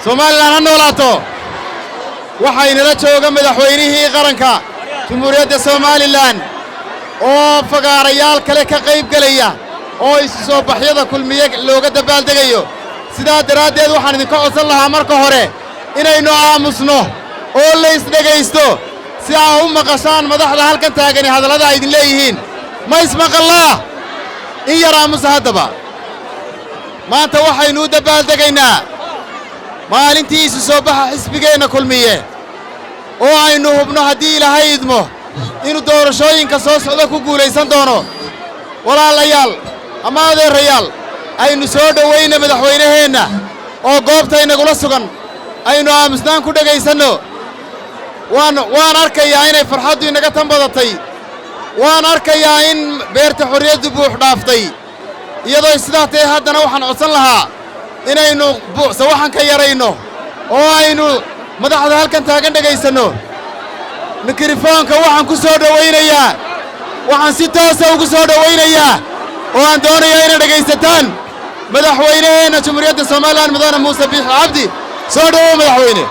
Somaliland ha noolaato waxayna la jooga madaxweynihii qaranka Jamhuuriyadda Somaliland oo fagaarayaal kale ka qayb galaya oo isu soo baxyada kulmiye looga dabaaldegayo sidaa daraadeed waxaan idinka codsan lahaa marka hore inaynu aamusno oo la isdhagaysto si ay u maqashaan madaxda halkan taagan hadallada ay idin leeyihiin ma ismaqalaa in yar aamus haddaba maanta waxaynu dabaaldegaynaa maalintii isu soo baxa xisbigeena kulmiye oo aynu hubno haddii Ilaahay idmo inuu doorashooyinka soo socda ku guulaysan doono walaalayaal ama adeerayaal aynu soo dhaweeyna madaxweynaheena oo goobta inagula sugan aynu aamusnaan ku dhagaysanno waan arkayaa inay farxaddu inaga tan badatay waan arkayaa in beerta xorriyaddu buux dhaaftay iyadoo sidaa tahay haddana waxaan codsan lahaa inaynu waxaan ka yarayno oo aynu madaxda halkan taagan dhagaysanno mikrofoonka waxaan ku soo dhawaynayaa waxaan si toos ah ugu soo dhawaynayaa oo aan doonayaa inaad dhagaysataan madaxweynaheena Jamhuuriyadda Somaliland Mudane Muuse Biixi Cabdi soo dhawow madaxweyne